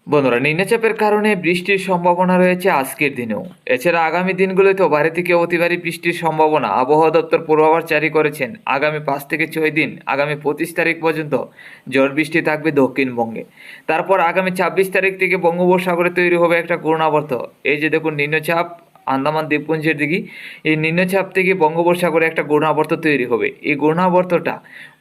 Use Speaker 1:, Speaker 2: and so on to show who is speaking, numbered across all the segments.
Speaker 1: বন্ধুরা, নিম্নচাপের কারণে বৃষ্টির সম্ভাবনা রয়েছে আজকের দিনেও। এছাড়া আগামী দিনগুলোতেও ভারী থেকে অতি ভারী বৃষ্টির সম্ভাবনা আবহাওয়া দপ্তর পূর্বাভাস জারি করেছেন। আগামী 5 থেকে 6 দিন, আগামী 25 তারিখ পর্যন্ত ঝড় বৃষ্টি থাকবে দক্ষিণবঙ্গে। তারপর আগামী 26 তারিখ থেকে বঙ্গোপসাগরে তৈরি হবে একটা ঘূর্ণাবর্ত। এই যে দেখুন নিম্নচাপ আন্দামান দ্বীপপুঞ্জের দিকে, এই নিম্নচাপ থেকে বঙ্গোপসাগরে একটা ঘূর্ণাবর্ত তৈরি হবে। এই ঘূর্ণাবর্তটা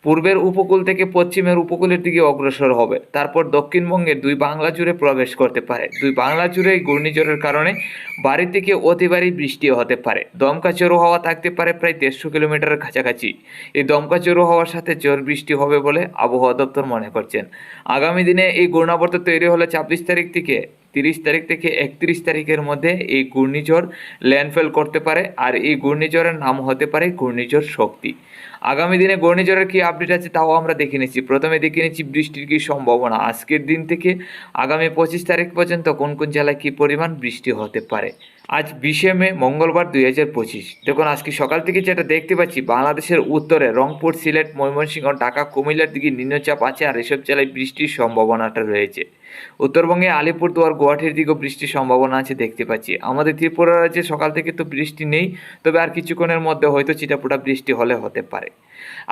Speaker 1: পূর্বের উপকূল থেকে পশ্চিমের উপকূলের দিকে অগ্রসর হবে, তারপর দক্ষিণবঙ্গের দুই বাংলা জুড়ে প্রবেশ করতে পারে। দুই বাংলা জুড়ে এই ঘূর্ণিঝড়ের কারণে ভারী থেকে অতি ভারী বৃষ্টি হতে পারে। দমকা ঝোড়ো হাওয়া থাকতে পারে প্রায় 150 কিলোমিটারের কাছাকাছি। এই দমকা ঝোড়ো হাওয়ার সাথে ঝড় বৃষ্টি হবে বলে আবহাওয়া দপ্তর মনে করছেন। আগামী দিনে এই ঘূর্ণাবর্ত তৈরি হলে 26 তারিখ থেকে 30 তারিখ থেকে 31 তারিখের মধ্যে এই ঘূর্ণিঝড় ল্যান্ডফল করতে পারে। আর এই ঘূর্ণিঝড়ের নাম হতে পারে ঘূর্ণিঝড় শক্তি। আগামী দিনে ঘূর্ণিঝড়ের কি আপডেট আছে তাও আমরা দেখে নিচ্ছি। প্রথমে দেখে নিচ্ছি বৃষ্টির কি সম্ভাবনা আজকের দিন থেকে আগামী 25 তারিখ পর্যন্ত কোন কোন জেলায় কী পরিমাণ বৃষ্টি হতে পারে। আজ 20 মে মঙ্গলবার 2025। দেখুন আজকে সকাল থেকে যেটা দেখতে পাচ্ছি, বাংলাদেশের উত্তরে রংপুর, সিলেট, ময়মনসিংহ, ঢাকা, কুমিল্লার দিকে নিম্নচাপ আছে আর এসব জেলায় বৃষ্টির সম্ভাবনাটা রয়েছে। উত্তরবঙ্গে আলিপুরদুয়ার, গুয়াহাটির দিকেও বৃষ্টির সম্ভাবনা আছে দেখতে পাচ্ছি। আমাদের ত্রিপুরা রাজ্যে সকাল থেকে তো বৃষ্টি নেই, তবে আর কিছুক্ষণের মধ্যে হয়তো ছিটাফোঁটা বৃষ্টি হলে হতে পারে।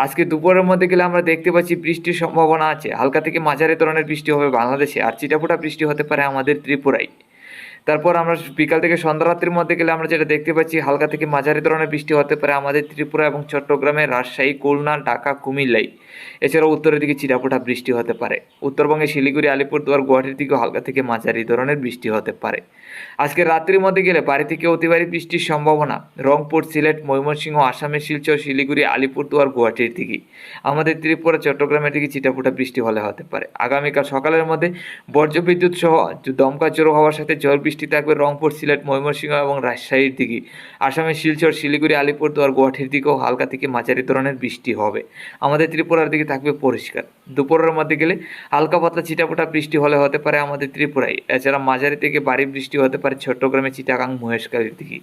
Speaker 1: আজকে দুপুরের মধ্যে গেলে আমরা দেখতে পাচ্ছি বৃষ্টির সম্ভাবনা আছে, হালকা থেকে মাঝারি ধরনের বৃষ্টি হবে বাংলাদেশে, আর ছিটাফোঁটা বৃষ্টি হতে পারে আমাদের ত্রিপুরায়। তারপর আমরা বিকাল থেকে সন্ধ্যারাত্রির মধ্যে গেলে আমরা যেটা দেখতে পাচ্ছি, হালকা থেকে মাঝারি ধরনের বৃষ্টি হতে পারে আমাদের ত্রিপুরা এবং চট্টগ্রামে, রাজশাহী, খুলনা, ঢাকা, কুমিল্লায়। এছাড়াও উত্তরের দিকে ছিটাফোঁটা বৃষ্টি হতে পারে। উত্তরবঙ্গে শিলিগুড়ি, আলিপুরদুয়ার, গুয়াহাটির দিকেও হালকা থেকে মাঝারি ধরনের বৃষ্টি হতে পারে। আজকে রাত্রির মধ্যে গেলে ভারী থেকে অতি ভারী বৃষ্টির সম্ভাবনা রংপুর, সিলেট, ময়মনসিংহ, আসামের শিলচর, শিলিগুড়ি, আলিপুরদুয়ার, গুয়াহাটির দিকে। আমাদের ত্রিপুরা, চট্টগ্রামের দিকে ছিটাফোঁটা বৃষ্টি হতে পারে। আগামীকাল সকালের মধ্যে বজ্রবিদ্যুৎ সহ দমকা ঝোড়ো হওয়ার সাথে ঝড় বৃষ্টি থাকবে রংপুর, সিলেট, ময়মনসিংহ এবং রাজশাহীর দিকে। আসামের শিলচর, শিলিগুড়ি, আলিপুরদুয়ার, গুয়াহাটির দিকেও হালকা থেকে মাঝারি ধরনের বৃষ্টি হবে। আমাদের ত্রিপুরার দিকে থাকবে পরিষ্কার। দুপুরের মধ্যে গেলে হালকা পাতলা ছিটাফোঁটা বৃষ্টি হতে পারে আমাদের ত্রিপুরায়। এছাড়া মাঝারি থেকে ভারী বৃষ্টি হতে পারে চট্টগ্রামে, চিটাগাং, মহেশখালীর দিকে।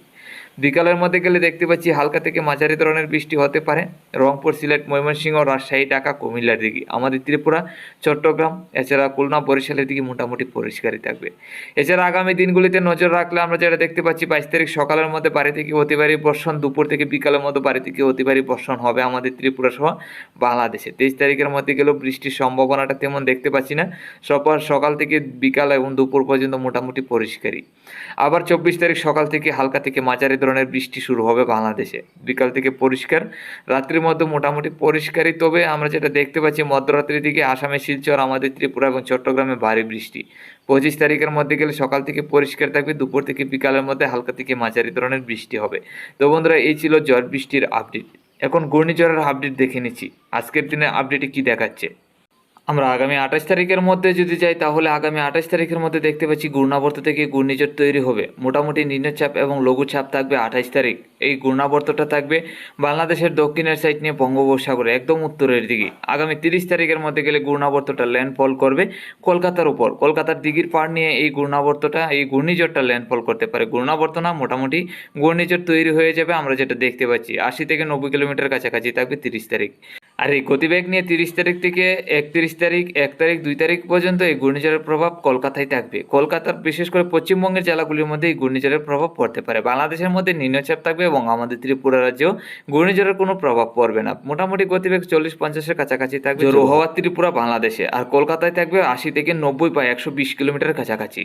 Speaker 1: বিকালের মধ্যে গেলে দেখতে পাচ্ছি হালকা থেকে মাঝারি ধরনের বৃষ্টি হতে পারে রংপুর, সিলেট, ময়মনসিংহ, রাজশাহী, ঢাকা, কুমিল্লার দিকে। আমাদের ত্রিপুরা, চট্টগ্রাম, এছাড়া খুলনা, বরিশালের দিকে মোটামুটি পরিষ্কারই থাকবে। এছাড়া আগামী দিনগুলিতে নজর রাখলে আমরা যেটা দেখতে পাচ্ছি, 22 তারিখ সকালের মধ্যে ভারী থেকে অতি ভারী বর্ষণ, দুপুর থেকে বিকালের মধ্যে ভারী থেকে অতি ভারী বর্ষণ হবে আমাদের ত্রিপুরা সহ বাংলাদেশে। 23 তারিখের মধ্যে গেলেও বৃষ্টির সম্ভাবনাটা তেমন দেখতে পাচ্ছি না। সকাল থেকে বিকাল এবং দুপুর পর্যন্ত মোটামুটি পরিষ্কারই। আবার 24 তারিখ সকাল থেকে হালকা থেকে মাঝারি ধরনের বৃষ্টি শুরু হবে বাংলাদেশে। বিকাল থেকে পরিষ্কার, রাত্রির মধ্যে মোটামুটি পরিষ্কারই। তবে আমরা যেটা দেখতে পাচ্ছি মধ্যরাত্রির দিকে আসামে, শিলচর, আমাদের ত্রিপুরা এবং চট্টগ্রামে ভারী বৃষ্টি। 25 তারিখের মধ্যে গেলে সকাল থেকে পরিষ্কার থাকবে, দুপুর থেকে বিকালের মধ্যে হালকা থেকে মাঝারি ধরনের বৃষ্টি হবে। তো বন্ধুরা, এই ছিল ঝড় বৃষ্টির আপডেট। এখন ঘূর্ণিঝড়ের আপডেট দেখে নিচ্ছি আজকের দিনের আপডেটে কি দেখাচ্ছে। আমরা আগামী 28 তারিখের মধ্যে যদি যাই, তাহলে আগামী 28 তারিখের মধ্যে দেখতে পাচ্ছি ঘূর্ণাবর্ত থেকে ঘূর্ণিঝড় তৈরি হবে। মোটামুটি নিম্নচাপ এবং লঘুচাপ থাকবে 28 তারিখ। এই ঘূর্ণাবর্তটা থাকবে বাংলাদেশের দক্ষিণের সাইড নিয়ে বঙ্গোপসাগরে একদম উত্তরের দিকে। আগামী 30 তারিখের মধ্যে গেলে ঘূর্ণাবর্তটা ল্যান্ডফল করবে কলকাতার উপর। কলকাতার দিঘির পাড় নিয়ে এই ঘূর্ণিঝড়টা ল্যান্ডফল করতে পারে। ঘূর্ণাবর্ত না, মোটামুটি ঘূর্ণিঝড় তৈরি হয়ে যাবে আমরা যেটা দেখতে পাচ্ছি। 80 থেকে 90 কিলোমিটার কাছাকাছি থাকবে 30 তারিখ। আর এই গতিবেগ নিয়ে 30 তারিখ থেকে 31 তারিখ, 1 তারিখ, 2 তারিখ পর্যন্ত এই ঘূর্ণিঝড়ের প্রভাব কলকাতায় থাকবে। কলকাতার বিশেষ করে পশ্চিমবঙ্গের জেলাগুলির মধ্যে এই ঘূর্ণিঝড়ের প্রভাব পড়তে পারে। বাংলাদেশের মধ্যে নিম্নচাপ থাকবে এবং আমাদের ত্রিপুরা রাজ্যেও ঘূর্ণিঝড়ের কোনো প্রভাব পড়বে না। মোটামুটি গতিবেগ 40-50-এর কাছাকাছি থাকবে জোর হওয়া ত্রিপুরা, বাংলাদেশে। আর কলকাতায় থাকবে 80 থেকে 90 বা 120 কিলোমিটারের কাছাকাছি।